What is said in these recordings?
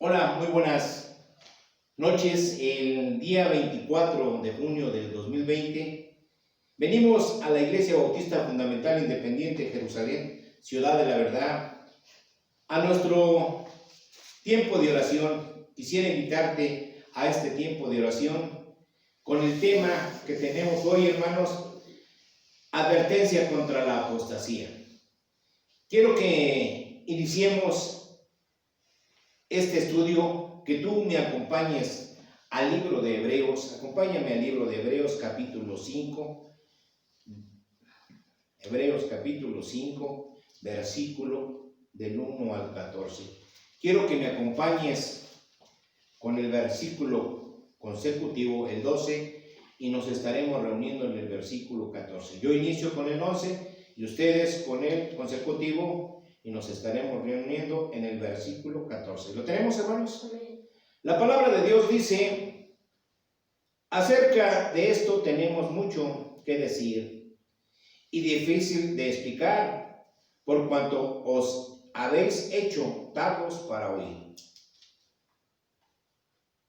Hola, muy buenas noches. El día 24 de junio del 2020 venimos a la Iglesia Bautista Fundamental Independiente de Jerusalén, Ciudad de la Verdad, a nuestro tiempo de oración. Quisiera invitarte a este tiempo de oración con el tema que tenemos hoy, hermanos: advertencia contra la apostasía. Quiero que iniciemos este estudio, que tú me acompañes al libro de Hebreos. Acompáñame al libro de Hebreos capítulo 5. Hebreos capítulo 5, versículo del 1 al 14. Quiero que me acompañes con el versículo consecutivo, el 12, y nos estaremos reuniendo en el versículo 14. Yo inicio con el 11 y ustedes con el consecutivo, y nos estaremos reuniendo en el versículo 14. ¿Lo tenemos, hermanos? La palabra de Dios dice: acerca de esto tenemos mucho que decir y difícil de explicar, por cuanto os habéis hecho tardos para oír.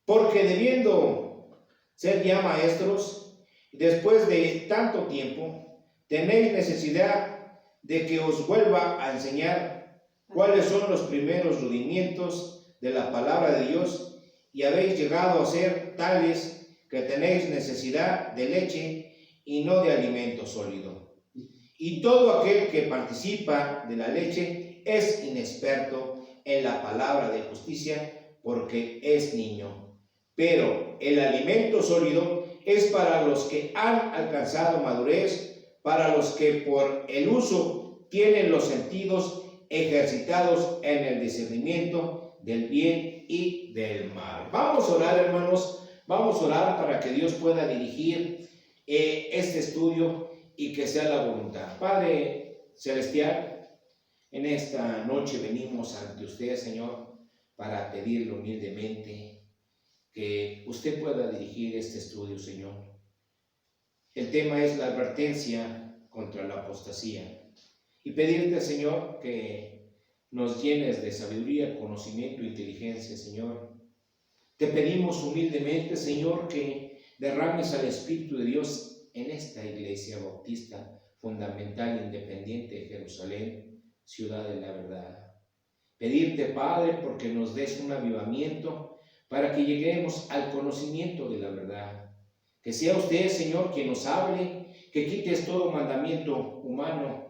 Porque debiendo ser ya maestros, después de tanto tiempo, tenéis necesidad de que os vuelva a enseñar cuáles son los primeros rudimientos de la palabra de Dios, y habéis llegado a ser tales que tenéis necesidad de leche y no de alimento sólido. Y todo aquel que participa de la leche es inexperto en la palabra de justicia, porque es niño. Pero el alimento sólido es para los que han alcanzado madurez, para los que por el uso tienen los sentidos ejercitados en el discernimiento del bien y del mal. Vamos a orar, hermanos. Vamos a orar para que Dios pueda dirigir este estudio y que sea la voluntad. Padre celestial, en esta noche venimos ante usted, Señor, para pedirle humildemente que usted pueda dirigir este estudio, Señor. El tema es la advertencia contra la apostasía, y pedirte, Señor, que nos llenes de sabiduría, conocimiento e inteligencia, Señor. Te pedimos humildemente, Señor, que derrames al Espíritu de Dios en esta Iglesia Bautista Fundamental Independiente de Jerusalén, Ciudad de la Verdad. Pedirte, Padre, porque nos des un avivamiento para que lleguemos al conocimiento de la verdad. Que sea usted, Señor, quien nos hable, que quites todo mandamiento humano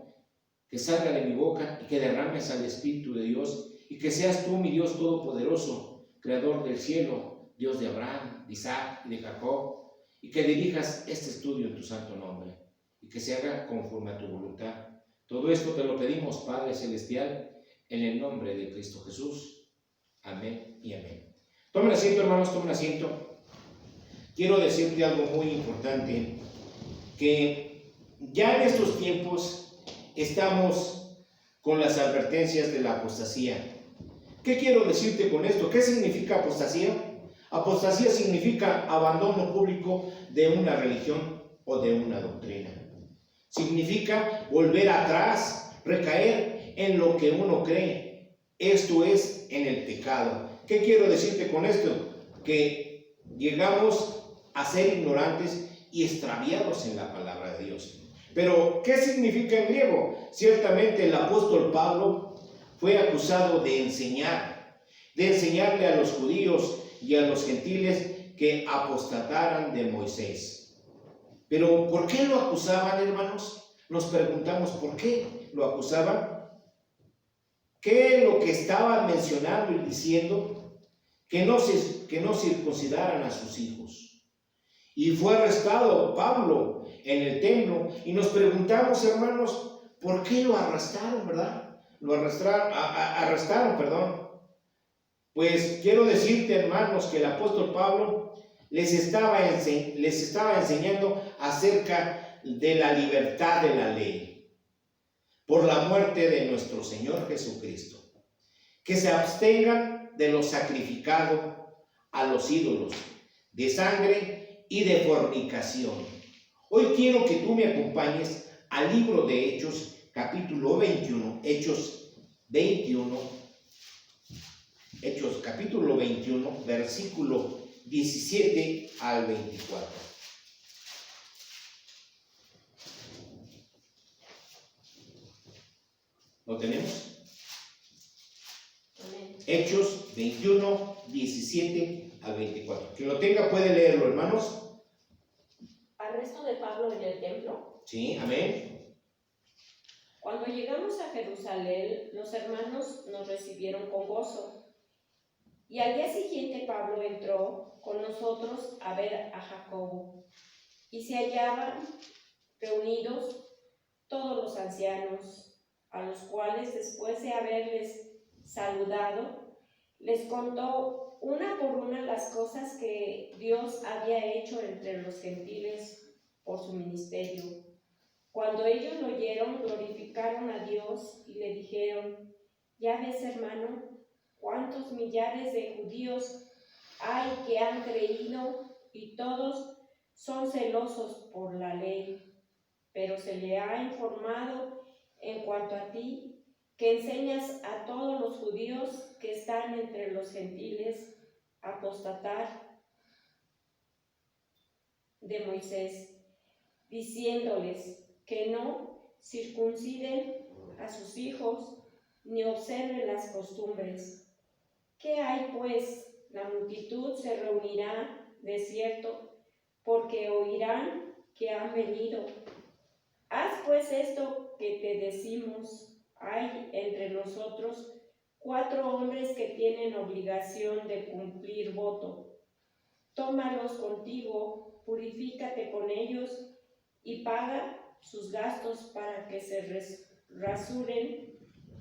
que salga de mi boca y que derrames al Espíritu de Dios, y que seas tú, mi Dios todopoderoso, creador del cielo, Dios de Abraham, de Isaac y de Jacob, y que dirijas este estudio en tu santo nombre y que se haga conforme a tu voluntad. Todo esto te lo pedimos, Padre celestial, en el nombre de Cristo Jesús. Amén y amén. Tomen asiento, hermanos, tomen asiento. Quiero decirte algo muy importante, que ya en estos tiempos estamos con las advertencias de la apostasía. ¿Qué quiero decirte con esto? ¿Qué significa apostasía? Apostasía significa abandono público de una religión o de una doctrina. Significa volver atrás, recaer en lo que uno cree. Esto es, en el pecado. ¿Qué quiero decirte con esto? Que llegamos a ser ignorantes y extraviados en la palabra de Dios. Pero, ¿qué significa en griego? Ciertamente el apóstol Pablo fue acusado de enseñarle a los judíos y a los gentiles que apostataran de Moisés. Pero, ¿por qué lo acusaban, hermanos? Nos preguntamos, ¿por qué lo acusaban? ¿Qué es lo que estaban mencionando y diciendo? Que no circuncidaran a sus hijos. Y fue arrestado Pablo en el templo, y nos preguntamos, hermanos, ¿por qué lo arrestaron, verdad? Arrestaron, perdón. Pues quiero decirte, hermanos, que el apóstol Pablo les estaba enseñando acerca de la libertad de la ley por la muerte de nuestro Señor Jesucristo. Que se abstengan de lo sacrificado a los ídolos, de sangre y de fornicación. Hoy quiero que tú me acompañes al libro de Hechos, capítulo 21, Hechos 21, Hechos capítulo 21, versículo 17 al 24. ¿Lo tenemos? Amén. Hechos 21, 17 al 24. Quien lo tenga puede leerlo, hermanos. Arresto de Pablo en el templo. Sí, amén. Cuando llegamos a Jerusalén, los hermanos nos recibieron con gozo. Y al día siguiente Pablo entró con nosotros a ver a Jacobo. Y se hallaban reunidos todos los ancianos, a los cuales después de haberles saludado, les contó una por una las cosas que Dios había hecho entre los gentiles por su ministerio. Cuando ellos lo oyeron, glorificaron a Dios y le dijeron: ya ves, hermano, cuántos millares de judíos hay que han creído, y todos son celosos por la ley. Pero se le ha informado en cuanto a ti, que enseñas a todos los judíos que están entre los gentiles a apostatar de Moisés, diciéndoles que no circunciden a sus hijos ni observen las costumbres. ¿Qué hay pues? La multitud se reunirá de cierto, porque oirán que han venido. Haz pues esto que te decimos. Hay entre nosotros 4 hombres que tienen obligación de cumplir voto. Tómalos contigo, purifícate con ellos y paga sus gastos para que se rasuren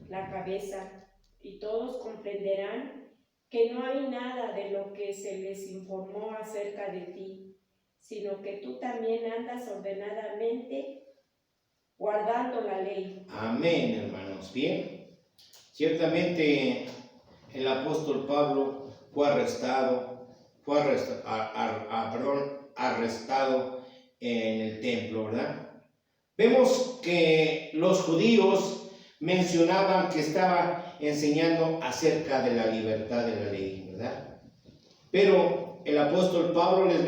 la cabeza, y todos comprenderán que no hay nada de lo que se les informó acerca de ti, sino que tú también andas ordenadamente guardando la ley. Amén, hermanos. Bien, ciertamente el apóstol Pablo fue arrestado en el templo, ¿verdad? Vemos que los judíos mencionaban que estaba enseñando acerca de la libertad de la ley, ¿verdad? Pero el apóstol Pablo les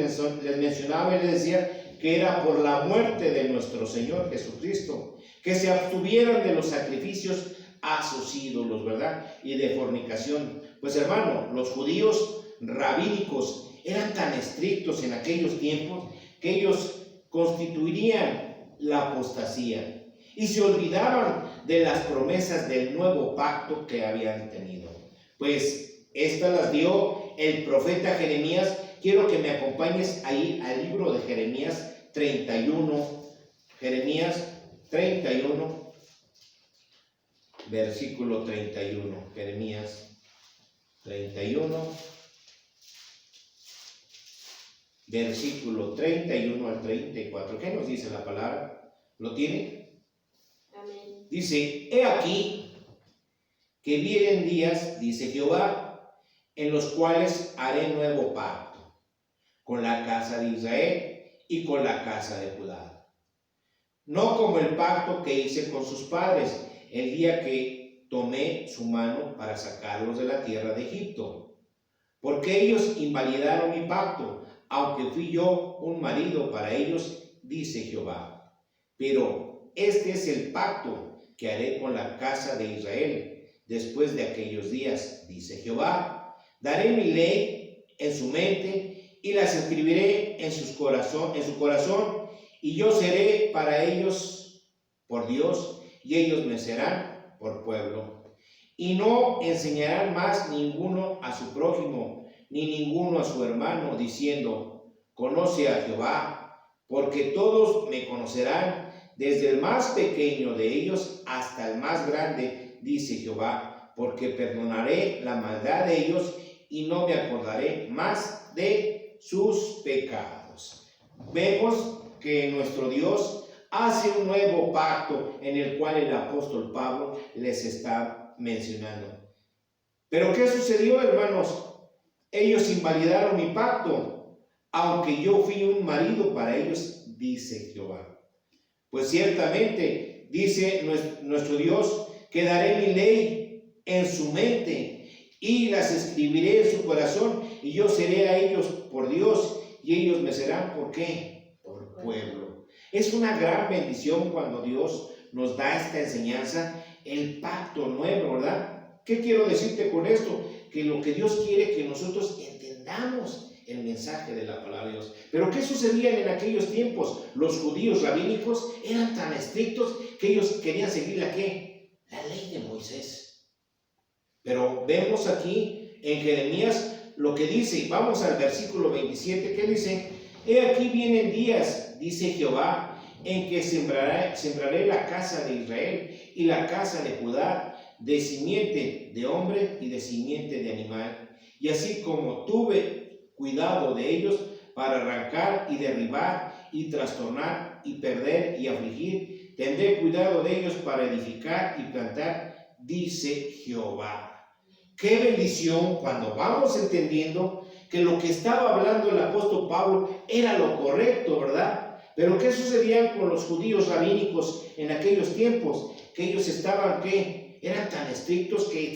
mencionaba y les decía que era por la muerte de nuestro Señor Jesucristo, que se abstuvieran de los sacrificios a sus ídolos, ¿verdad? Y de fornicación. Pues hermano, los judíos rabínicos eran tan estrictos en aquellos tiempos que ellos constituirían la apostasía y se olvidaban de las promesas del nuevo pacto que habían tenido. Pues estas las dio el profeta Jeremías. Quiero que me acompañes ahí al libro de Jeremías 31, Jeremías 31, versículo 31, Jeremías 31, versículo 31 al 34. ¿Qué nos dice la palabra? ¿Lo tiene? Amén. Dice: he aquí que vienen días, dice Jehová, en los cuales haré nuevo pacto con la casa de Israel y con la casa de Judá. No como el pacto que hice con sus padres el día que tomé su mano para sacarlos de la tierra de Egipto, porque ellos invalidaron mi pacto, aunque fui yo un marido para ellos, dice Jehová. Pero este es el pacto que haré con la casa de Israel después de aquellos días, dice Jehová. Daré mi ley en su mente y las escribiré en su corazón, y yo seré para ellos por Dios, y ellos me serán por pueblo. Y no enseñarán más ninguno a su prójimo, ni ninguno a su hermano, diciendo: conoce a Jehová, porque todos me conocerán, desde el más pequeño de ellos hasta el más grande, dice Jehová, porque perdonaré la maldad de ellos y no me acordaré más de sus pecados. Vemos que nuestro Dios hace un nuevo pacto en el cual el apóstol Pablo les está mencionando. Pero ¿qué sucedió, hermanos? Ellos invalidaron mi pacto, aunque yo fui un marido para ellos, dice Jehová. Pues ciertamente dice nuestro Dios que daré mi ley en su mente y las escribiré en su corazón, y yo seré a ellos por Dios, y ellos me serán, ¿por qué? Por pueblo. Es una gran bendición cuando Dios nos da esta enseñanza, el pacto nuevo, ¿verdad? ¿Qué quiero decirte con esto? Que lo que Dios quiere que nosotros entendamos el mensaje de la palabra de Dios. Pero ¿qué sucedía en aquellos tiempos? Los judíos rabínicos eran tan estrictos que ellos querían seguir ¿la qué? La ley de Moisés. Pero vemos aquí en Jeremías lo que dice. Vamos al versículo 27, ¿qué dice? He aquí vienen días, dice Jehová, en que sembraré la casa de Israel y la casa de Judá de simiente de hombre y de simiente de animal. Y así como tuve cuidado de ellos para arrancar y derribar y trastornar y perder y afligir, tendré cuidado de ellos para edificar y plantar, dice Jehová. Qué bendición cuando vamos entendiendo que lo que estaba hablando el apóstol Pablo era lo correcto, ¿verdad? Pero ¿qué sucedía con los judíos rabínicos en aquellos tiempos? Que ellos estaban, ¿qué? Eran tan estrictos que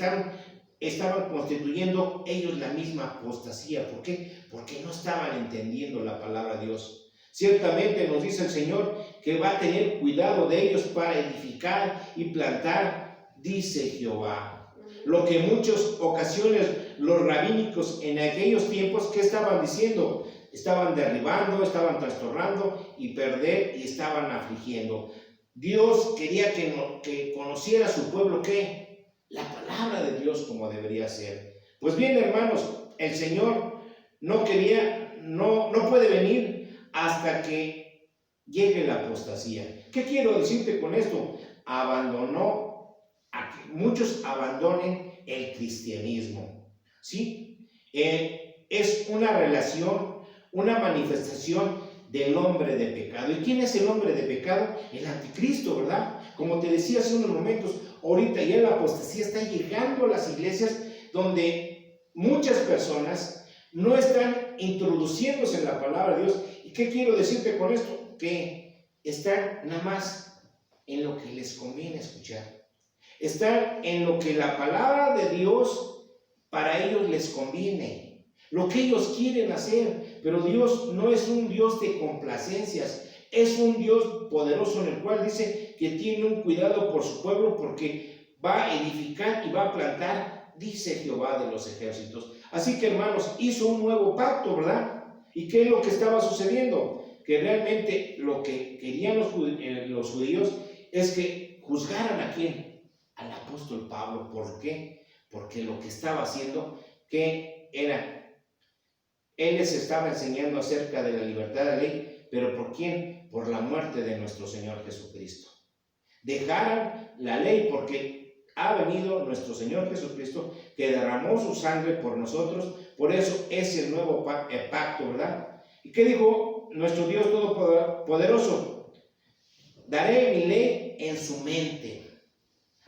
estaban constituyendo ellos la misma apostasía. ¿Por qué? Porque no estaban entendiendo la palabra de Dios. Ciertamente nos dice el Señor que va a tener cuidado de ellos para edificar y plantar, dice Jehová. Lo que en muchas ocasiones los rabínicos en aquellos tiempos, ¿qué estaban diciendo? Estaban derribando, estaban trastornando y perder y estaban afligiendo. Dios quería que conociera a su pueblo, ¿qué? La palabra de Dios como debería ser. Pues bien, hermanos, el Señor no puede venir hasta que llegue la apostasía. ¿Qué quiero decirte con esto? Muchos abandonen el cristianismo, ¿sí? Es una relación, una manifestación del hombre de pecado. ¿Y quién es el hombre de pecado? El anticristo, ¿verdad? Como te decía hace unos momentos, ahorita ya la apostasía está llegando a las iglesias donde muchas personas no están introduciéndose en la palabra de Dios. ¿Y qué quiero decirte con esto? Que están nada más en lo que les conviene escuchar. Están en lo que la palabra de Dios para ellos les conviene, lo que ellos quieren hacer. Pero Dios no es un Dios de complacencias, es un Dios poderoso en el cual dice que tiene un cuidado por su pueblo porque va a edificar y va a plantar, dice Jehová de los ejércitos. Así que, hermanos, hizo un nuevo pacto, ¿verdad? ¿Y qué es lo que estaba sucediendo? Que realmente lo que querían los judíos es que juzgaran ¿a quién? Al apóstol Pablo. ¿Por qué? Porque lo que estaba haciendo, ¿qué era? Él les estaba enseñando acerca de la libertad de la ley, pero ¿por quién? Por la muerte de nuestro Señor Jesucristo. Dejaran la ley porque ha venido nuestro Señor Jesucristo que derramó su sangre por nosotros. Por eso es el nuevo pacto, ¿verdad? ¿Y qué dijo nuestro Dios Todopoderoso? Daré mi ley en su mente.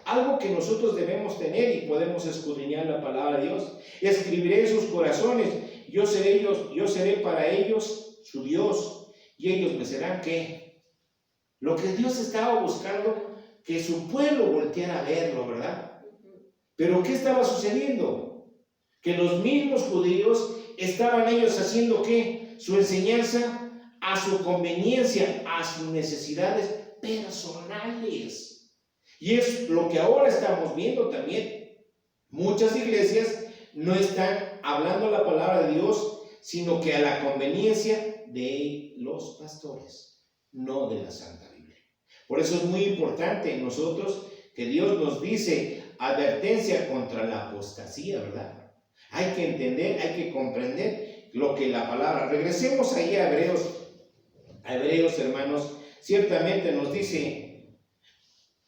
Algo que nosotros debemos tener y podemos escudriñar la palabra de Dios. Escribiré en sus corazones. Yo seré para ellos su Dios y ellos me serán ¿qué? Lo que Dios estaba buscando, que su pueblo volteara a verlo, ¿verdad? Pero ¿qué estaba sucediendo? Que los mismos judíos estaban ellos haciendo ¿qué? Su enseñanza a su conveniencia, a sus necesidades personales. Y es lo que ahora estamos viendo también. Muchas iglesias no están hablando la palabra de Dios, sino que a la conveniencia de los pastores, no de la Santa Biblia. Por eso es muy importante en nosotros que Dios nos dice advertencia contra la apostasía, ¿verdad? Hay que entender, hay que comprender lo que la palabra. Regresemos ahí a Hebreos, hermanos. Ciertamente nos dice,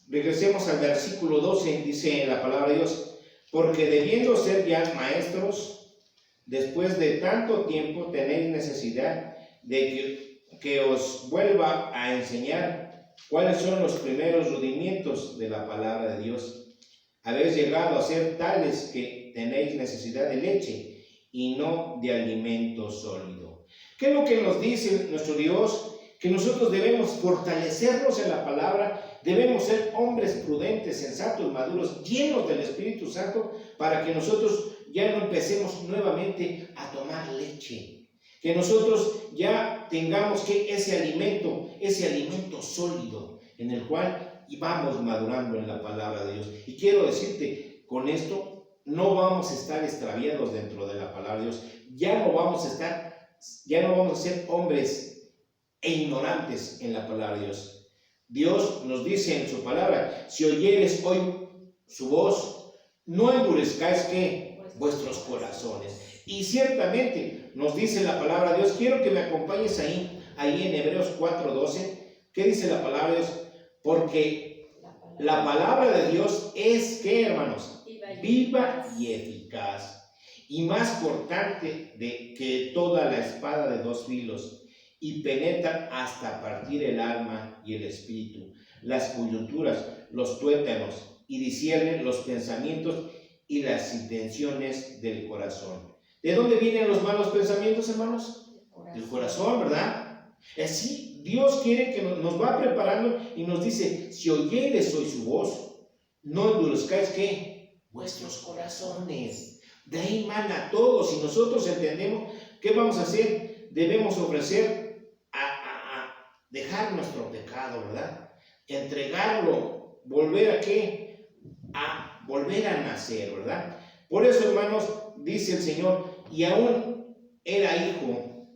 regresemos al versículo 12, dice la palabra de Dios, porque debiendo ser ya maestros, después de tanto tiempo tenéis necesidad de que os vuelva a enseñar cuáles son los primeros rudimientos de la palabra de Dios. Habéis llegado a ser tales que tenéis necesidad de leche y no de alimento sólido. ¿Qué es lo que nos dice nuestro Dios? Que nosotros debemos fortalecernos en la palabra, debemos ser hombres prudentes, sensatos, maduros, llenos del Espíritu Santo, para que nosotros ya no empecemos nuevamente a tomar leche. Que nosotros ya tengamos que ese alimento sólido en el cual vamos madurando en la palabra de Dios. Y quiero decirte, con esto no vamos a estar extraviados dentro de la palabra de Dios. Ya no vamos a ser hombres e ignorantes en la palabra de Dios. Dios nos dice en su palabra: si oyeres hoy su voz, no endurezcáis ¿qué? Vuestros corazones. Y ciertamente nos dice la palabra de Dios. Quiero que me acompañes ahí en Hebreos 4:12. ¿Qué dice la palabra de Dios? Porque la palabra de Dios es, ¿qué, hermanos? Viva y eficaz, y más cortante que toda la espada de dos filos, y penetra hasta partir el alma y el espíritu, las coyunturas, los tuétanos, y discierne los pensamientos y las intenciones del corazón. ¿De dónde vienen los malos pensamientos, hermanos? Del corazón, ¿verdad? Así Dios quiere que nos va preparando y nos dice: si oyeres hoy su voz, no endurezcáis ¿qué? Vuestros corazones. De ahí mana todo. Si nosotros entendemos, ¿qué vamos a hacer? Debemos ofrecer a dejar nuestro pecado, ¿verdad? Entregarlo, volver a ¿qué? A volver a nacer, ¿verdad? Por eso, hermanos, dice el Señor: y aún era hijo,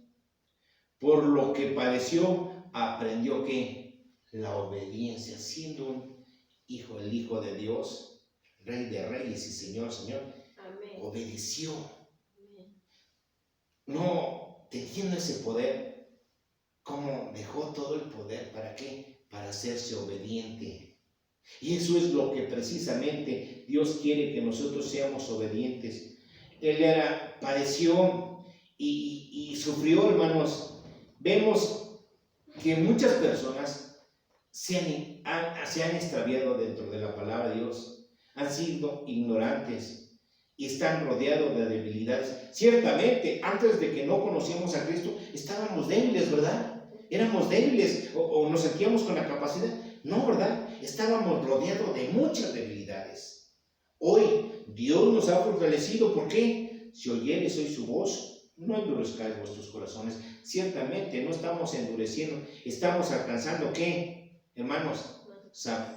por lo que padeció, aprendió ¿qué? La obediencia, siendo un hijo, el Hijo de Dios, Rey de Reyes y Señor. Amén. Obedeció. Amén. No teniendo ese poder, ¿cómo dejó todo el poder? ¿Para qué? Para hacerse obediente. Y eso es lo que precisamente Dios quiere, que nosotros seamos obedientes. Él padeció y sufrió, hermanos. Vemos que muchas personas se han extraviado dentro de la palabra de Dios, han sido ignorantes y están rodeados de debilidades. Ciertamente, antes de que no conocíamos a Cristo, estábamos débiles, ¿verdad? Éramos débiles o nos sentíamos con la capacidad. No, ¿verdad? Estábamos rodeados de muchas debilidades. Hoy Dios nos ha fortalecido. ¿Por qué? Si oyeres hoy su voz, no endurezcáis vuestros corazones. Ciertamente no estamos endureciendo, estamos alcanzando ¿qué, hermanos?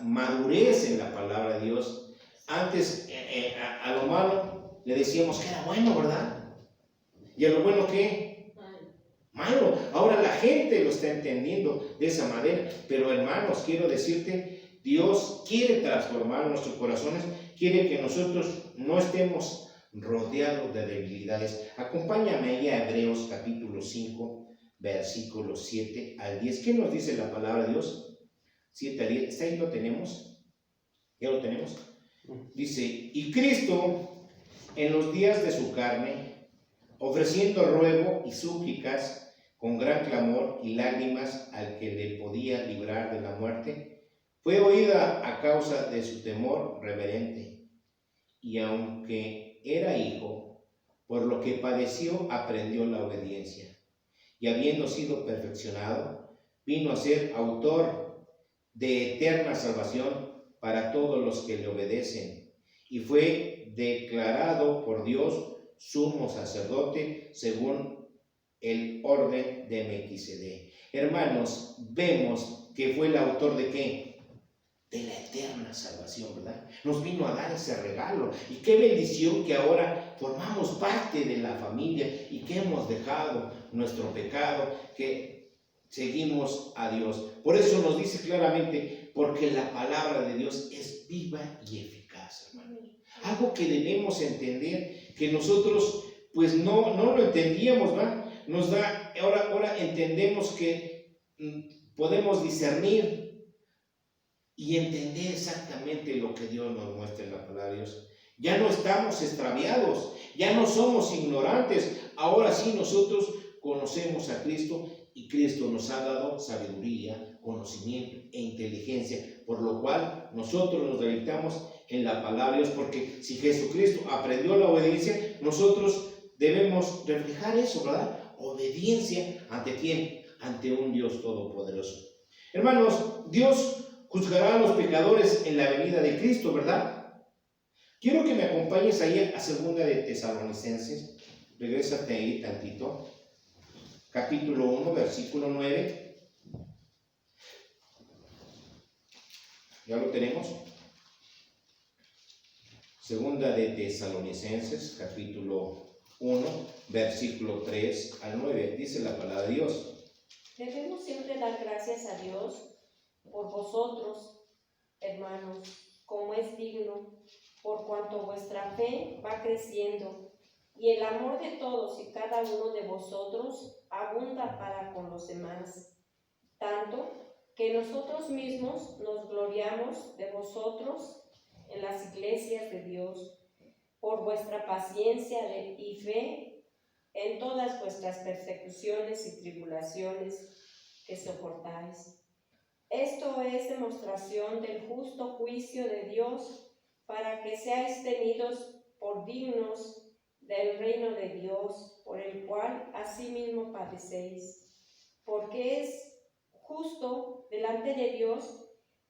Madurez en la palabra de Dios. Antes a lo malo le decíamos que era bueno, ¿verdad? Y a lo bueno ¿qué? Malo. Ahora la gente lo está entendiendo de esa manera. Pero, hermanos, quiero decirte, Dios quiere transformar nuestros corazones, quiere que nosotros no estemos rodeados de debilidades. Acompáñame ahí a Hebreos capítulo 5, versículos 7 al 10. ¿Qué nos dice la palabra de Dios? 7 al 10. ¿Está ahí? ¿Lo tenemos? ¿Ya lo tenemos? Dice: y Cristo, en los días de su carne, ofreciendo ruego y súplicas con gran clamor y lágrimas al que le podía librar de la muerte, fue oída a causa de su temor reverente. Y aunque era hijo, por lo que padeció, aprendió la obediencia. Y habiendo sido perfeccionado, vino a ser autor de eterna salvación para todos los que le obedecen. Y fue declarado por Dios sumo sacerdote según el orden de Melquisedec. Hermanos, vemos que fue el autor de ¿qué? De la eterna salvación, ¿verdad? Nos vino a dar ese regalo. Y qué bendición que ahora formamos parte de la familia y que hemos dejado nuestro pecado, que seguimos a Dios. Por eso nos dice claramente: porque la palabra de Dios es viva y eficaz, hermanos. Algo que debemos entender, que nosotros pues no lo entendíamos, ¿verdad? Nos da, ahora entendemos que podemos discernir y entender exactamente lo que Dios nos muestra en la palabra de Dios. Ya no estamos extraviados, ya no somos ignorantes. Ahora sí nosotros conocemos a Cristo y Cristo nos ha dado sabiduría, conocimiento e inteligencia, por lo cual nosotros nos deleitamos en la palabra de Dios, porque si Jesucristo aprendió la obediencia, nosotros debemos reflejar eso, ¿verdad? Obediencia, ¿ante quién? Ante un Dios todopoderoso. Hermanos, Dios juzgará a los pecadores en la venida de Cristo, ¿verdad? Quiero que me acompañes ahí a segunda de Tesalonicenses. Regrésate ahí tantito. Capítulo 1, versículo 9. ¿Ya lo tenemos? Segunda de Tesalonicenses, capítulo 1, versículo 3 al 9. Dice la palabra de Dios. Debemos siempre dar gracias a Dios por vosotros, hermanos, como es digno, por cuanto vuestra fe va creciendo y el amor de todos y cada uno de vosotros abunda para con los demás, tanto que nosotros mismos nos gloriamos de vosotros en las iglesias de Dios, por vuestra paciencia y fe en todas vuestras persecuciones y tribulaciones que soportáis. Esto es demostración del justo juicio de Dios, para que seáis tenidos por dignos del reino de Dios, por el cual asimismo padecéis, porque es justo delante de Dios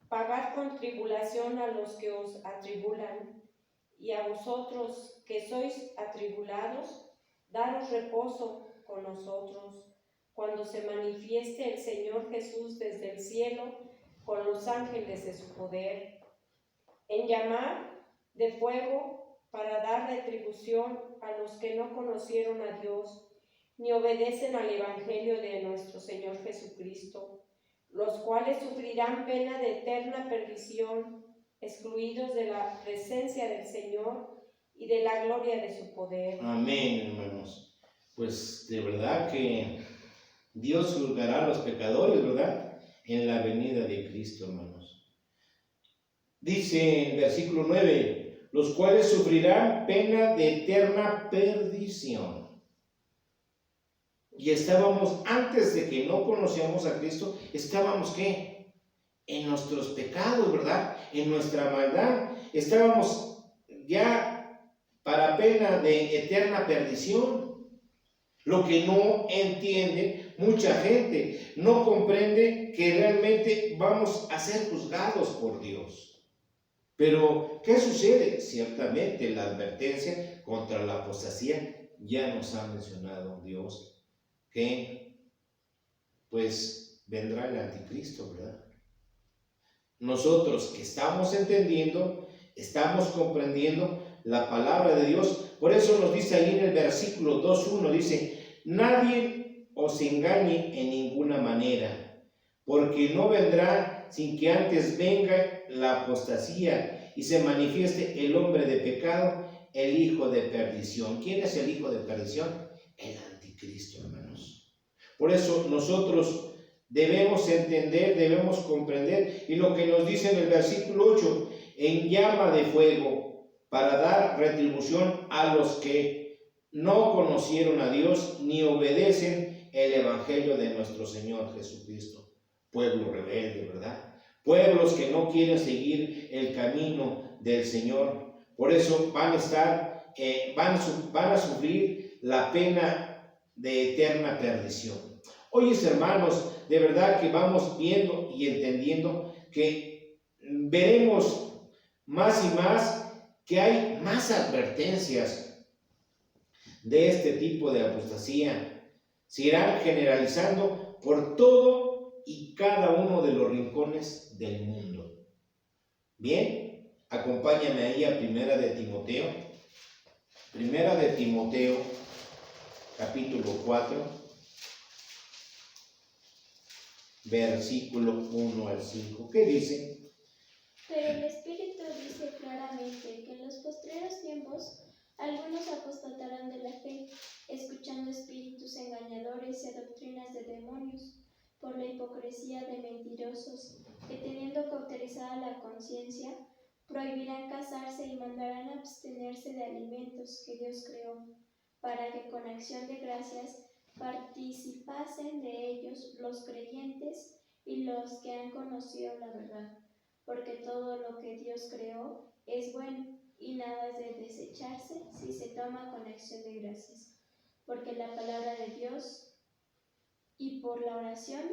pagar con tribulación a los que os atribulan, y a vosotros que sois atribulados, daros reposo con nosotros, cuando se manifieste el Señor Jesús desde el cielo con los ángeles de su poder, en llamar de fuego para dar retribución a los que no conocieron a Dios, ni obedecen al Evangelio de nuestro Señor Jesucristo, los cuales sufrirán pena de eterna perdición, excluidos de la presencia del Señor y de la gloria de su poder. Amén, hermanos. Pues de verdad que Dios juzgará a los pecadores, ¿verdad? En la venida de Cristo, hermanos. Dice en versículo 9, los cuales sufrirán pena de eterna perdición. Y estábamos, antes de que no conocíamos a Cristo, estábamos ¿qué? En nuestros pecados, ¿verdad? En nuestra maldad. Estábamos ya para pena de eterna perdición. Lo que no entiende mucha gente, no comprende que realmente vamos a ser juzgados por Dios. Pero, ¿qué sucede? Ciertamente la advertencia contra la apostasía ya nos ha mencionado Dios, que pues vendrá el anticristo, ¿verdad? Nosotros que estamos entendiendo, estamos comprendiendo la palabra de Dios, por eso nos dice ahí en el versículo 2.1, dice, nadie os engañe en ninguna manera, porque no vendrá sin que antes venga la apostasía y se manifieste el hombre de pecado, el hijo de perdición. ¿Quién es el hijo de perdición? El anticristo, hermanos. Por eso nosotros debemos entender, debemos comprender, y lo que nos dice en el versículo 8, en llama de fuego, para dar retribución a los que no conocieron a Dios ni obedecen el evangelio de nuestro Señor Jesucristo. Pueblo rebelde, ¿verdad? Pueblos que no quieren seguir el camino del Señor. Por eso van a estar, van a sufrir la pena de eterna perdición. Oye, hermanos, de verdad que vamos viendo y entendiendo que veremos más y más que hay más advertencias de este tipo de apostasía. Se irán generalizando por todo y cada uno de los rincones del mundo. Bien, acompáñame ahí a Primera de Timoteo. Primera de Timoteo, capítulo 4. Versículo 1 al 5. ¿Qué dice? Pero el Espíritu dice claramente que en los postreros tiempos algunos apostatarán de la fe, escuchando espíritus engañadores y doctrinas de demonios, por la hipocresía de mentirosos, que teniendo cauterizada la conciencia, prohibirán casarse y mandarán abstenerse de alimentos que Dios creó, para que con acción de gracias participasen de ellos los creyentes y los que han conocido la verdad, porque todo lo que Dios creó es bueno y nada es de desecharse si se toma con acción de gracias, porque la palabra de Dios y por la oración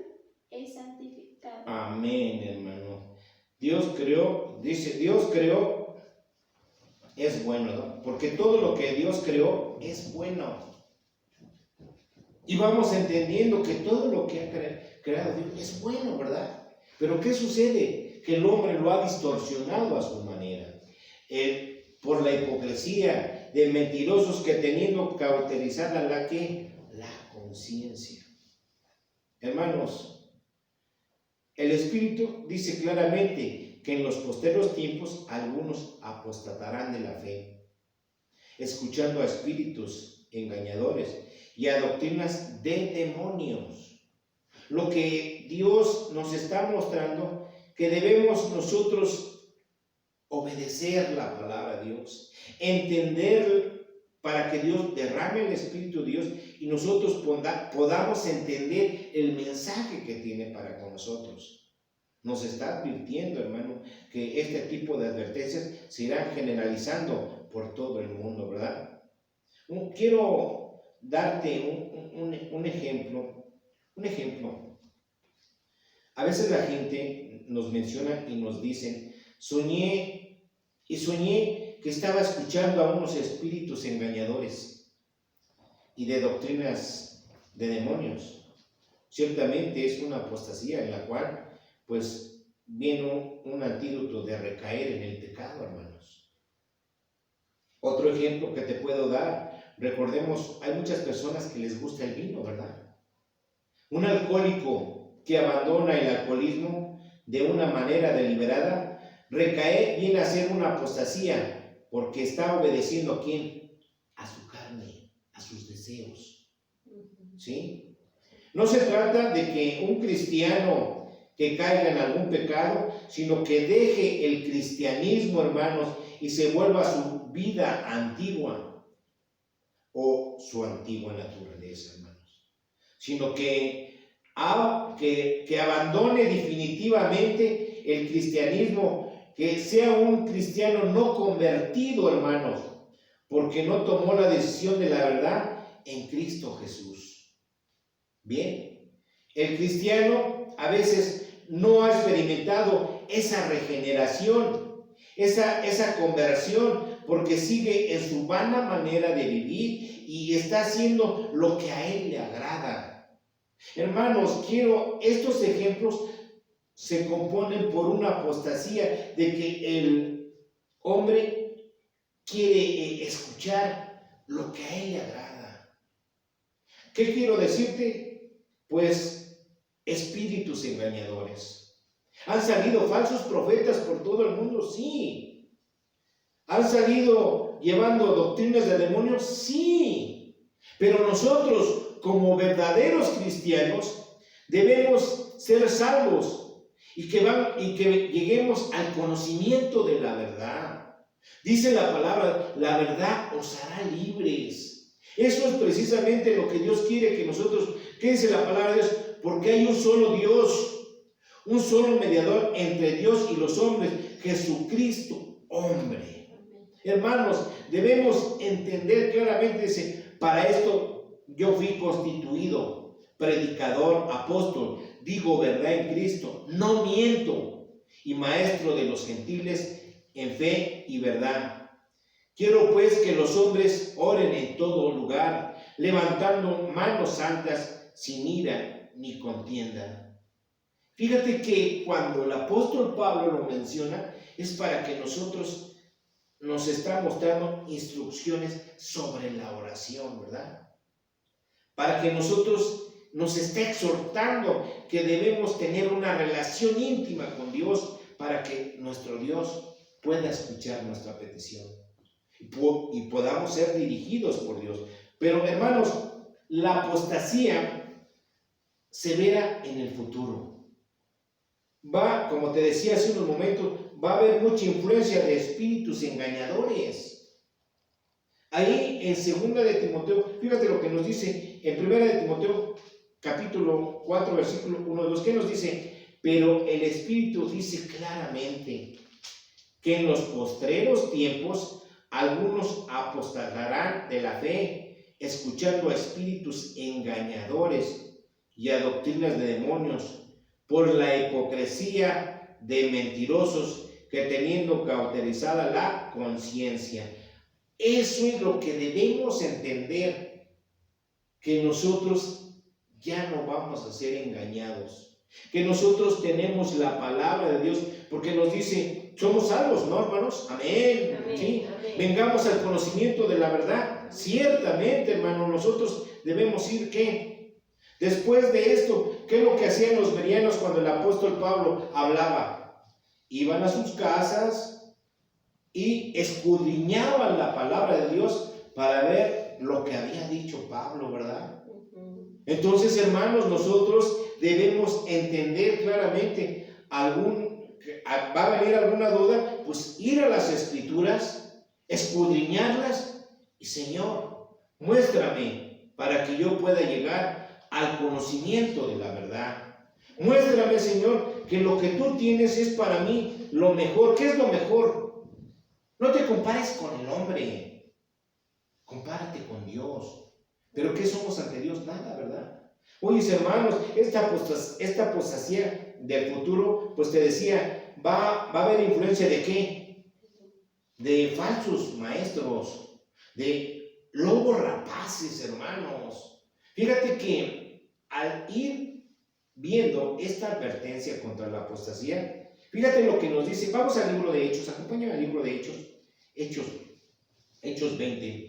es santificada. Amén, hermano. Dios creó, dice, Dios creó es bueno, ¿no? Porque todo lo que Dios creó es bueno. Y vamos entendiendo que todo lo que ha creado Dios es bueno, ¿verdad? Pero ¿qué sucede? Que el hombre lo ha distorsionado a su manera. Por la hipocresía de mentirosos que teniendo cauterizada la conciencia. Hermanos, el Espíritu dice claramente que en los posteriores tiempos algunos apostatarán de la fe, escuchando a espíritus engañadores y a doctrinas de demonios. Lo que Dios nos está mostrando, que debemos nosotros obedecer la palabra de Dios, entender para que Dios derrame el Espíritu de Dios y nosotros podamos entender el mensaje que tiene para con nosotros. Nos está advirtiendo, hermano, que este tipo de advertencias se irán generalizando por todo el mundo, ¿verdad? Quiero darte un ejemplo. Un ejemplo. A veces la gente nos menciona y nos dice: soñé que estaba escuchando a unos espíritus engañadores y de doctrinas de demonios. Ciertamente es una apostasía en la cual pues viene un antídoto de recaer en el pecado, hermanos. Otro ejemplo que te puedo dar, recordemos, hay muchas personas que les gusta el vino, ¿verdad? Un alcohólico que abandona el alcoholismo de una manera deliberada, recaer viene a ser una apostasía, porque está obedeciendo ¿a quién? A su carne, a sus deseos. ¿Sí? No se trata de que un cristiano que caiga en algún pecado, sino que deje el cristianismo, hermanos, y se vuelva a su vida antigua o su antigua naturaleza, hermanos. Sino que abandone definitivamente el cristianismo, que sea un cristiano no convertido, hermanos, porque no tomó la decisión de la verdad en Cristo Jesús. Bien, el cristiano a veces no ha experimentado esa regeneración, esa conversión, porque sigue en su vana manera de vivir y está haciendo lo que a él le agrada. Hermanos, estos ejemplos se componen por una apostasía de que el hombre quiere escuchar lo que a él le agrada. ¿Qué quiero decirte? Pues espíritus engañadores. ¿Han salido falsos profetas por todo el mundo? Sí. ¿Han salido llevando doctrinas de demonios? Sí. Pero nosotros, como verdaderos cristianos, debemos ser salvos y que lleguemos al conocimiento de la verdad. Dice la palabra: la verdad os hará libres. Eso es precisamente lo que Dios quiere que nosotros. ¿Qué dice la palabra de Dios? Porque hay un solo Dios, un solo mediador entre Dios y los hombres, Jesucristo, hombre. Hermanos, debemos entender claramente, dice: para esto yo fui constituido predicador, apóstol, digo verdad en Cristo, no miento, y maestro de los gentiles en fe y verdad. Quiero pues que los hombres oren en todo lugar, levantando manos santas, sin ira ni contienda. Fíjate que cuando el apóstol Pablo lo menciona, es para que nosotros nos está mostrando instrucciones sobre la oración, ¿verdad? Para que nosotros nos esté exhortando que debemos tener una relación íntima con Dios para que nuestro Dios pueda escuchar nuestra petición y podamos ser dirigidos por Dios. Pero hermanos, la apostasía se verá en el futuro. Como te decía hace unos momentos, va a haber mucha influencia de espíritus engañadores. Ahí en 2 de Timoteo, fíjate lo que nos dice en 1 de Timoteo capítulo 4 versículo 1 y 2. ¿Qué nos dice? Pero el Espíritu dice claramente que en los postreros tiempos algunos apostatarán de la fe, escuchando a espíritus engañadores y a doctrinas de demonios, por la hipocresía de mentirosos que teniendo cauterizada la conciencia. Eso es lo que debemos entender, que nosotros ya no vamos a ser engañados, que nosotros tenemos la palabra de Dios, porque nos dice, somos salvos, ¿no, hermanos? Amén. Amén, ¿Sí? amén. Vengamos al conocimiento de la verdad. Ciertamente, hermano, nosotros debemos ir, ¿qué? Después de esto, ¿qué es lo que hacían los bereanos cuando el apóstol Pablo hablaba? Iban a sus casas y escudriñaban la palabra de Dios para ver lo que había dicho Pablo, ¿verdad? Entonces, hermanos, nosotros debemos entender claramente va a venir alguna duda, pues ir a las Escrituras, escudriñarlas y, Señor, muéstrame para que yo pueda llegar al conocimiento de la verdad. Muéstrame, Señor, que lo que tú tienes es para mí lo mejor. ¿Qué es lo mejor? No te compares con el hombre, compárate con Dios. ¿Pero qué somos ante Dios? Nada, ¿verdad? Oye, hermanos, esta apostasía del futuro, pues te decía, va a haber influencia ¿de qué? De falsos maestros, de lobos rapaces, hermanos. Fíjate que al ir viendo esta advertencia contra la apostasía, fíjate lo que nos dice. Vamos al libro de Hechos, acompáñame al libro de Hechos 20,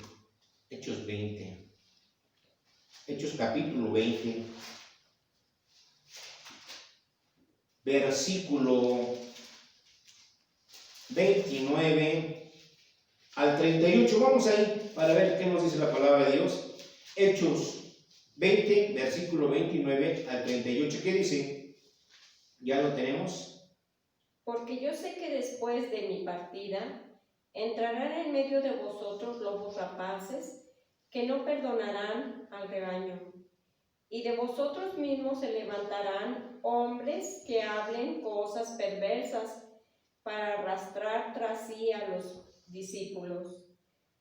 Hechos capítulo 20, versículo 29 al 38. Vamos ahí para ver qué nos dice la palabra de Dios. Hechos 20, versículo 29 al 38. ¿Qué dice? ¿Ya lo tenemos? Porque yo sé que después de mi partida entrarán en medio de vosotros lobos rapaces que no perdonarán al rebaño. Y de vosotros mismos se levantarán hombres que hablen cosas perversas para arrastrar tras sí a los discípulos.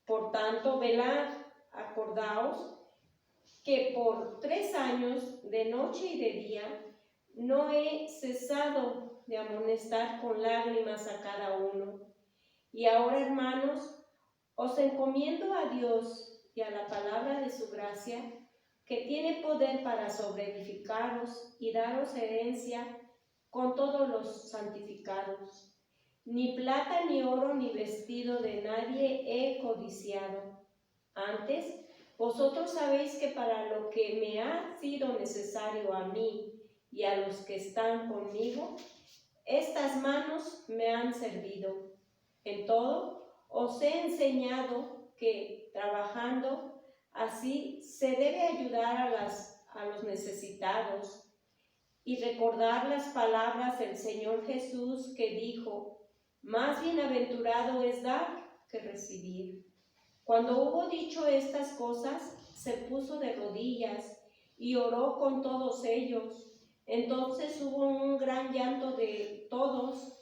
Por tanto, velad, acordaos que por 3 años, de noche y de día, no he cesado de amonestar con lágrimas a cada uno. Y ahora, hermanos, os encomiendo a Dios y a la palabra de su gracia, que tiene poder para sobreedificaros y daros herencia con todos los santificados. Ni plata, ni oro, ni vestido de nadie he codiciado. Antes, vosotros sabéis que para lo que me ha sido necesario a mí y a los que están conmigo, estas manos me han servido. En todo, os he enseñado que, trabajando así, se debe ayudar a los necesitados y recordar las palabras del Señor Jesús que dijo: más bienaventurado es dar que recibir. Cuando hubo dicho estas cosas, se puso de rodillas y oró con todos ellos. Entonces hubo un gran llanto de todos,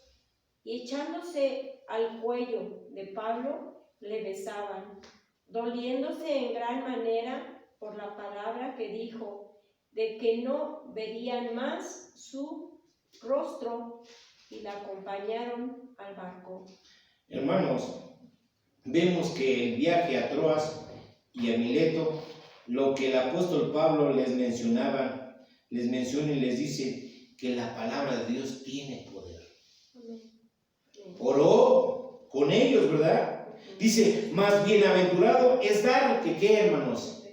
y echándose al cuello de Pablo, le besaban, doliéndose en gran manera por la palabra que dijo, de que no verían más su rostro, y la acompañaron al barco. Hermanos, vemos que el viaje a Troas y a Mileto, lo que el apóstol Pablo les menciona y les dice que la palabra de Dios tiene poder. Oró con ellos, ¿verdad? Dice, más bienaventurado es dar que ¿qué, hermanos?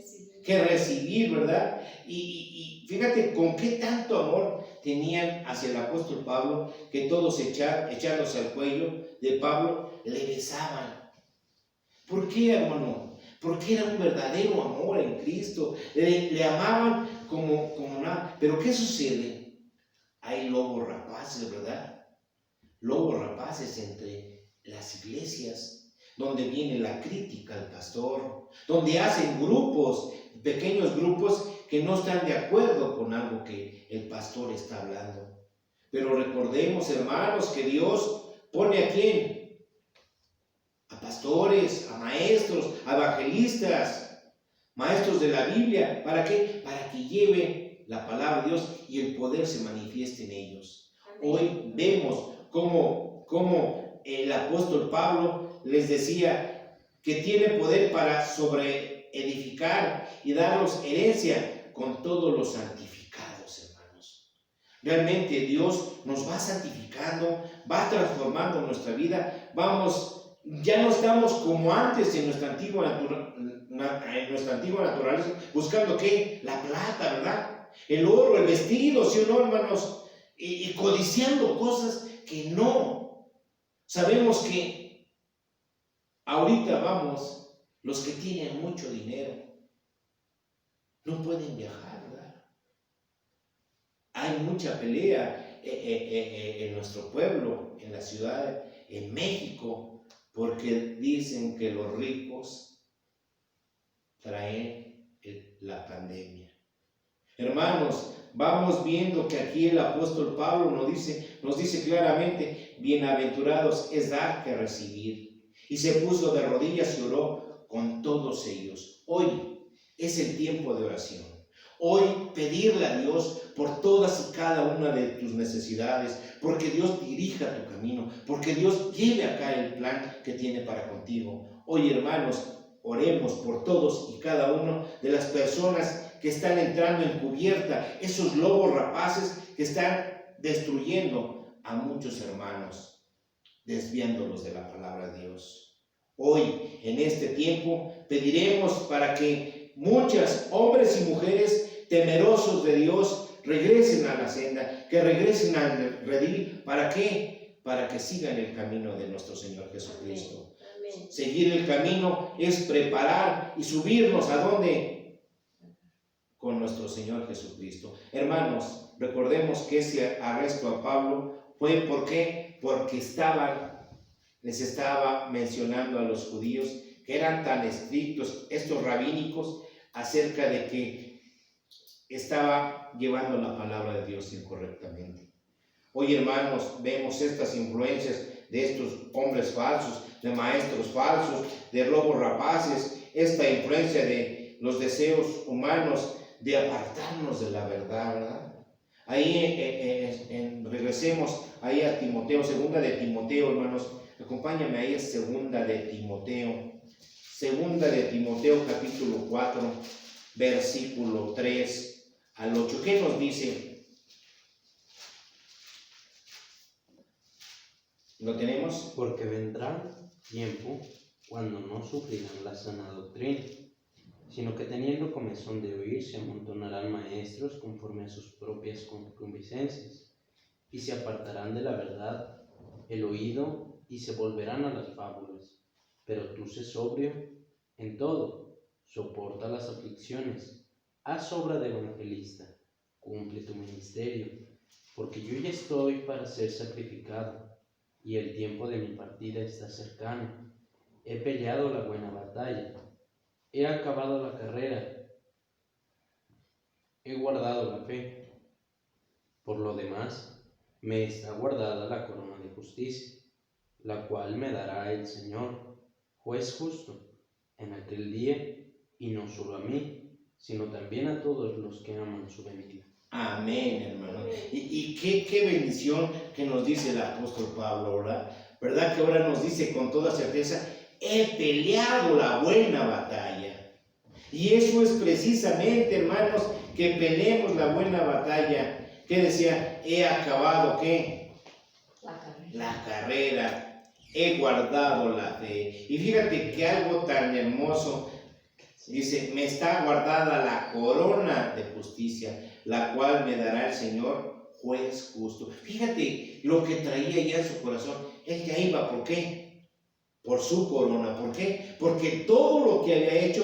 Que recibir, ¿verdad? Y fíjate con qué tanto amor tenían hacia el apóstol Pablo, que todos echándose al cuello de Pablo le besaban. ¿Por qué, hermano? Porque era un verdadero amor en Cristo. Le amaban como nada. Pero ¿qué sucede? Hay lobos rapaces, ¿verdad? Lobos rapaces entre las iglesias, donde viene la crítica al pastor, donde hacen grupos, pequeños grupos que no están de acuerdo con algo que el pastor está hablando. Pero recordemos, hermanos, que Dios pone ¿a quién? A pastores, a maestros, a evangelistas, maestros de la Biblia. ¿Para qué? Para que lleve la palabra de Dios y el poder se manifieste en ellos. Hoy vemos cómo cómo el apóstol Pablo les decía que tiene poder para sobreedificar y darnos herencia con todos los santificados, hermanos. Realmente Dios nos va santificando, va transformando nuestra vida. Ya no estamos como antes en nuestra antigua naturaleza, buscando ¿qué? La plata, ¿verdad? El oro, el vestido, ¿sí o no, hermanos? Y codiciando cosas que no. Sabemos que ahorita los que tienen mucho dinero no pueden viajar, ¿verdad? Hay mucha pelea en nuestro pueblo, en la ciudad, en México, porque dicen que los ricos traen la pandemia. Hermanos, vamos viendo que aquí el apóstol Pablo nos dice claramente, bienaventurados es dar que recibir. Y se puso de rodillas y oró con todos ellos. Hoy es el tiempo de oración. Hoy pedirle a Dios por todas y cada una de tus necesidades, porque Dios dirija tu camino, porque Dios lleve acá el plan que tiene para contigo. Hoy, hermanos, oremos por todos y cada uno de las personas que están entrando en cubierta, esos lobos rapaces que están destruyendo a muchos hermanos, desviándolos de la palabra de Dios. Hoy, en este tiempo, pediremos para que muchos hombres y mujeres temerosos de Dios regresen a la senda, que regresen al redil. ¿Para qué? Para que sigan el camino de nuestro Señor Jesucristo. Amén. Seguir el camino es preparar y subirnos ¿a dónde? Con nuestro Señor Jesucristo. Hermanos, recordemos que ese arresto a Pablo fue ¿por qué? Porque les estaba mencionando a los judíos que eran tan estrictos, estos rabínicos, acerca de que estaba llevando la palabra de Dios incorrectamente. Hoy, hermanos, vemos estas influencias de estos hombres falsos, de maestros falsos, de lobos rapaces, esta influencia de los deseos humanos de apartarnos de la verdad, ¿verdad? Ahí regresemos ahí a Timoteo, segunda de Timoteo, hermanos, acompáñame ahí a segunda de Timoteo capítulo 4, versículo 3 al 8. ¿Qué nos dice? ¿Lo tenemos? Porque vendrá tiempo cuando no sufrirán la sana doctrina, sino que teniendo comezón de oír se amontonarán maestros conforme a sus propias concupiscencias, y se apartarán de la verdad el oído y se volverán a las fábulas. Pero tú sé sobrio en todo, soporta las aflicciones, haz obra de evangelista, cumple tu ministerio, porque yo ya estoy para ser sacrificado, y el tiempo de mi partida está cercano. He peleado la buena batalla, he acabado la carrera, he guardado la fe. Por lo demás, me está guardada la corona de justicia, la cual me dará el Señor, juez justo, en aquel día, y no solo a mí, sino también a todos los que aman su venida. Amén, hermano. Y qué bendición que nos dice el apóstol Pablo, ¿verdad? Que ahora nos dice con toda certeza, he peleado la buena batalla. Y eso es precisamente, hermanos, que peleemos la buena batalla. ¿Qué decía? He acabado, ¿qué? La carrera. He guardado la fe. Y fíjate que algo tan hermoso, dice, me está guardada la corona de justicia, la cual me dará el Señor, juez justo. Fíjate lo que traía ya en su corazón. Él ya iba, ¿por qué? Por su corona. ¿Por qué? Porque todo lo que había hecho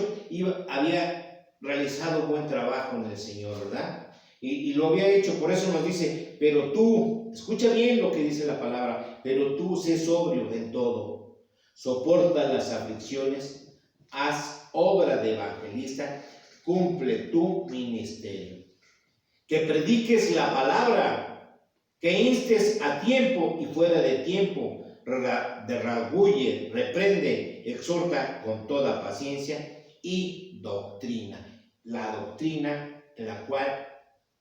había realizado buen trabajo en el Señor, ¿verdad? Y lo había hecho, por eso nos dice, pero tú, escucha bien lo que dice la palabra, pero tú sé sobrio en todo, soporta las aflicciones, haz obra de evangelista, cumple tu ministerio. Que prediques la palabra, que instes a tiempo y fuera de tiempo, redarguye, reprende, exhorta con toda paciencia y doctrina. La doctrina en la cual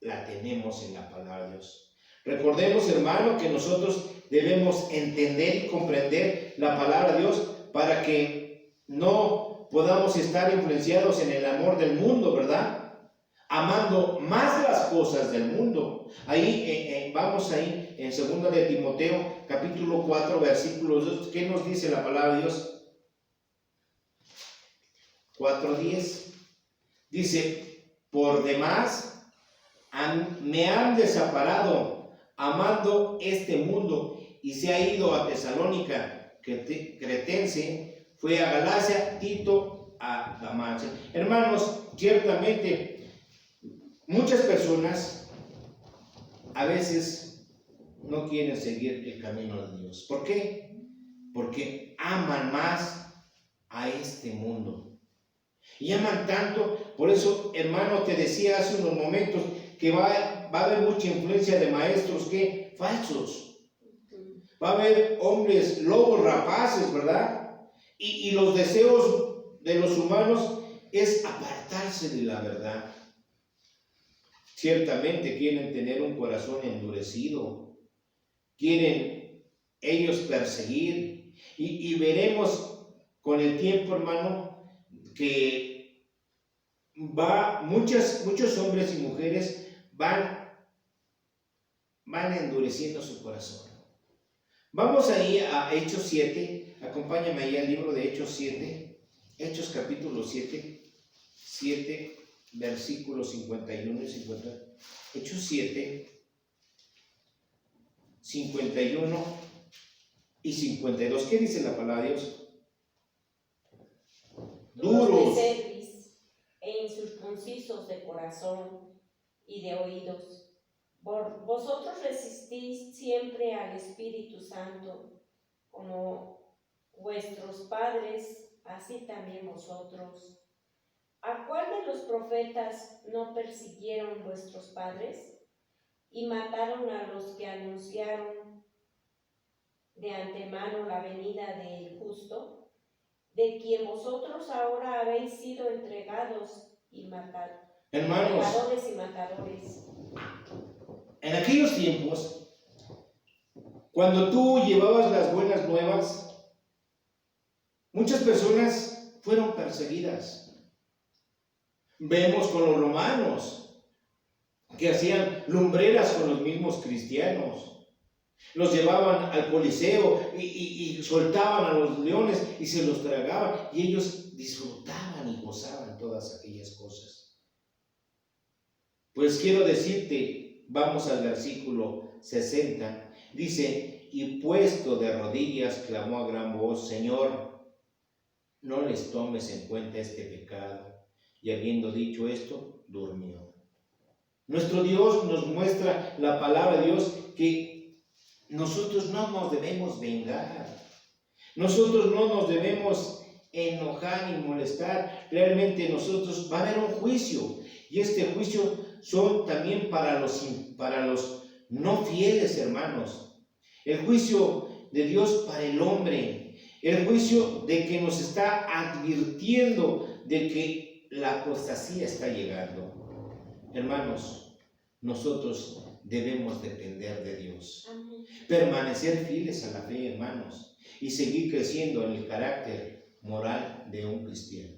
la tenemos en la palabra de Dios. Recordemos, hermano, que nosotros debemos entender y comprender la palabra de Dios para que no podamos estar influenciados en el amor del mundo, ¿verdad? Amando más las cosas del mundo. Ahí, vamos ahí en 2 de Timoteo, capítulo 4, versículo 2. ¿Qué nos dice la palabra de Dios? 4:10. Dice, por demás, me han desamparado, amando este mundo, y se ha ido a Tesalónica, Cretense, fue a Galacia, Tito a Dalmacia. Hermanos, ciertamente, muchas personas a veces no quieren seguir el camino de Dios. ¿Por qué? Porque aman más a este mundo. Y aman tanto, por eso, hermano, te decía hace unos momentos que va a haber mucha influencia de maestros que falsos. Va a haber hombres lobos rapaces, ¿verdad? Y los deseos de los humanos es apartarse de la verdad. Ciertamente quieren tener un corazón endurecido, quieren ellos perseguir, y veremos con el tiempo, hermano, que muchos hombres y mujeres van endureciendo su corazón. Vamos ahí a Hechos 7, acompáñame ahí al libro de Hechos 7, Hechos capítulo 7, versículos 51 y 50. Hechos 7, 51 y 52. ¿Qué dice la palabra de Dios? Duros de cerviz e incircuncisos de corazón y de oídos. Vosotros resistís siempre al Espíritu Santo, como vuestros padres, así también vosotros. ¿A cuál de los profetas no persiguieron vuestros padres y mataron a los que anunciaron de antemano la venida del justo, de quien vosotros ahora habéis sido entregados y matados? Hermanos, Pecadores y matadores. en aquellos tiempos, cuando tú llevabas las buenas nuevas, muchas personas fueron perseguidas. Vemos con los romanos que hacían lumbreras con los mismos cristianos. Los llevaban al Coliseo y soltaban a los leones y se los tragaban, y ellos disfrutaban y gozaban todas aquellas cosas. Pues quiero decirte, vamos al versículo 60, dice, y puesto de rodillas clamó a gran voz, Señor, no les tomes en cuenta este pecado. Y habiendo dicho esto, durmió. Nuestro Dios nos muestra la palabra de Dios que nosotros no nos debemos vengar. Nosotros no nos debemos enojar ni molestar. Realmente nosotros va a haber un juicio. Y este juicio son también para los no fieles, hermanos. El juicio de Dios para el hombre. El juicio de que nos está advirtiendo de que la apostasía está llegando. Hermanos, nosotros debemos depender de Dios. Amén. Permanecer fieles a la fe, hermanos, y seguir creciendo en el carácter moral de un cristiano.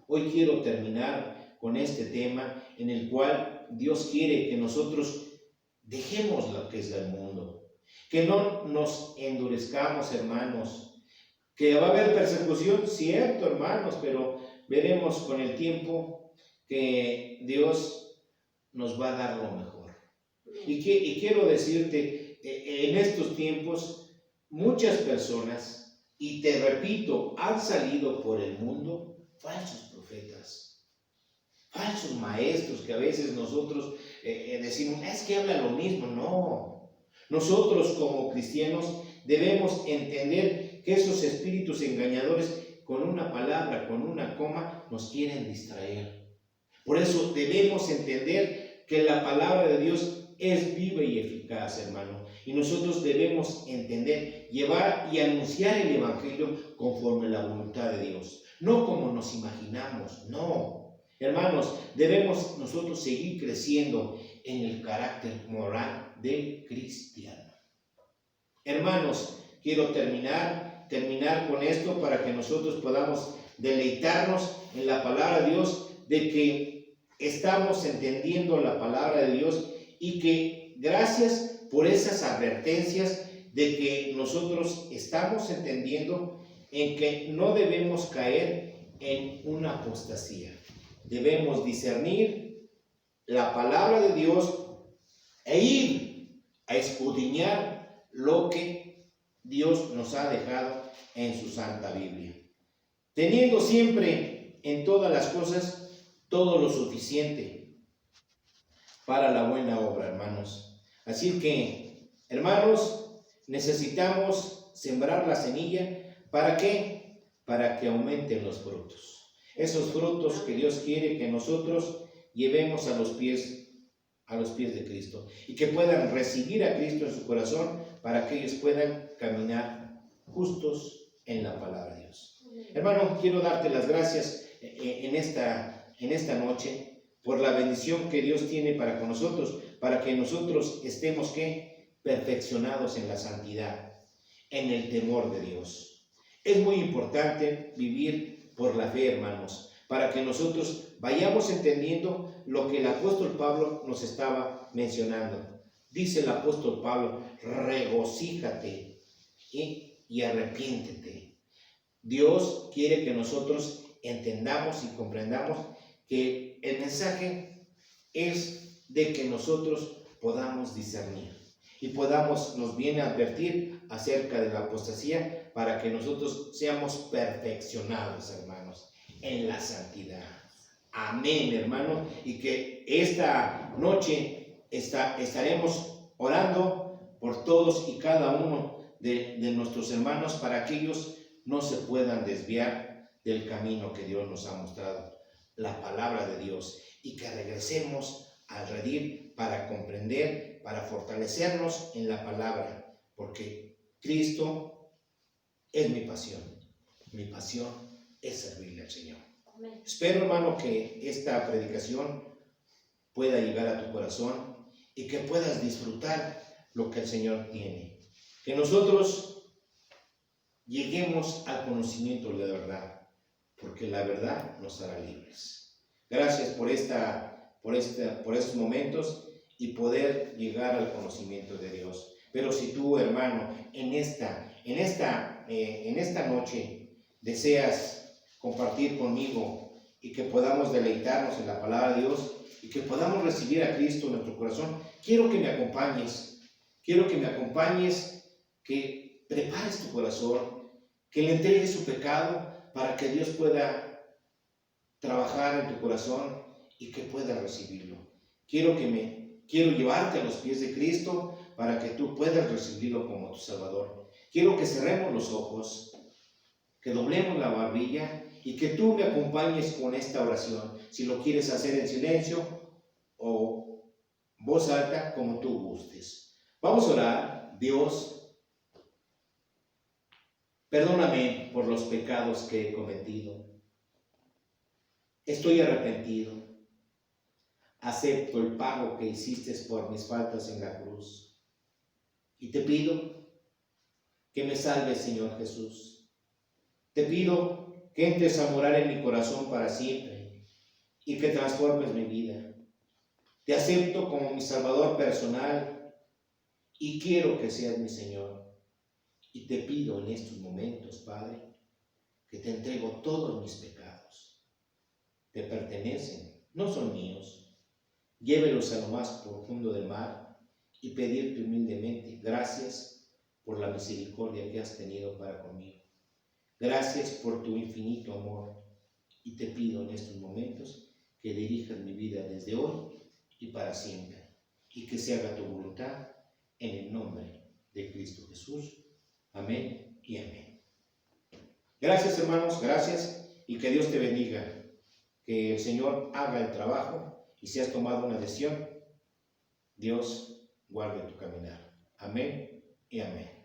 Hoy quiero terminar con este tema en el cual Dios quiere que nosotros dejemos lo que es del mundo, que no nos endurezcamos, hermanos, que va a haber persecución, cierto, hermanos, pero veremos con el tiempo que Dios nos va a dar lo mejor. Y quiero decirte, en estos tiempos, muchas personas, y te repito, han salido por el mundo falsos profetas, falsos maestros, que a veces nosotros decimos, es que habla lo mismo. No, nosotros como cristianos debemos entender que esos espíritus engañadores, con una palabra, con una coma, nos quieren distraer. Por eso debemos entender que la palabra de Dios es viva y eficaz, hermano. Y nosotros debemos entender, llevar y anunciar el Evangelio conforme a la voluntad de Dios. No como nos imaginamos, no. Hermanos, debemos nosotros seguir creciendo en el carácter moral del cristiano. Hermanos, quiero terminar con esto para que nosotros podamos deleitarnos en la palabra de Dios, de que estamos entendiendo la palabra de Dios y que gracias por esas advertencias de que nosotros estamos entendiendo en que no debemos caer en una apostasía. Debemos discernir la palabra de Dios e ir a escudriñar lo que Dios nos ha dejado en su Santa Biblia, teniendo siempre en todas las cosas todo lo suficiente para la buena obra, hermanos. Así que, hermanos, necesitamos sembrar la semilla. ¿Para qué? Para que aumenten los frutos. Esos frutos que Dios quiere que nosotros llevemos a los pies de Cristo y que puedan recibir a Cristo en su corazón para que ellos puedan caminar justos en la palabra de Dios. Hermano, quiero darte las gracias en esta noche por la bendición que Dios tiene para con nosotros, para que nosotros estemos perfeccionados en la santidad, en el temor de Dios. Es muy importante vivir por la fe, hermanos, para que nosotros vayamos entendiendo lo que el apóstol Pablo nos estaba mencionando. Dice el apóstol Pablo: regocíjate y arrepiéntete. Dios quiere que nosotros entendamos y comprendamos que el mensaje es de que nosotros podamos discernir y nos viene a advertir acerca de la apostasía para que nosotros seamos perfeccionados, hermanos, en la santidad. Amén, hermano, y que esta noche estaremos orando por todos y cada uno de nuestros hermanos para que ellos no se puedan desviar del camino que Dios nos ha mostrado, la palabra de Dios, y que regresemos al redil para comprender, para fortalecernos en la palabra, porque Cristo es mi pasión es servirle al Señor. Amén. Espero, hermano, que esta predicación pueda llegar a tu corazón y que puedas disfrutar lo que el Señor tiene. Que nosotros lleguemos al conocimiento de la verdad, porque la verdad nos hará libres. Gracias por estos momentos y poder llegar al conocimiento de Dios. Pero si tú, hermano, en esta noche deseas compartir conmigo y que podamos deleitarnos en la palabra de Dios y que podamos recibir a Cristo en nuestro corazón, quiero que me acompañes, que prepares tu corazón, que le entregues su pecado para que Dios pueda trabajar en tu corazón y que puedas recibirlo. Quiero llevarte a los pies de Cristo para que tú puedas recibirlo como tu Salvador. Quiero que cerremos los ojos, que doblemos la barbilla y que tú me acompañes con esta oración. Si lo quieres hacer en silencio o voz alta, como tú gustes. Vamos a orar. Dios, perdóname por los pecados que he cometido. Estoy arrepentido. Acepto el pago que hiciste por mis faltas en la cruz. Y te pido que me salves, Señor Jesús. Te pido que entres a morar en mi corazón para siempre y que transformes mi vida. Te acepto como mi Salvador personal y quiero que seas mi Señor. Y te pido en estos momentos, Padre, que te entrego todos mis pecados. Te pertenecen, no son míos. Llévelos a lo más profundo del mar y pedirte humildemente gracias por la misericordia que has tenido para conmigo. Gracias por tu infinito amor y te pido en estos momentos que dirijas mi vida desde hoy y para siempre y que se haga tu voluntad en el nombre de Cristo Jesús. Amén y amén. Gracias, hermanos, gracias y que Dios te bendiga. Que el Señor haga el trabajo. Y si has tomado una decisión, Dios guarde tu caminar. Amén y amén.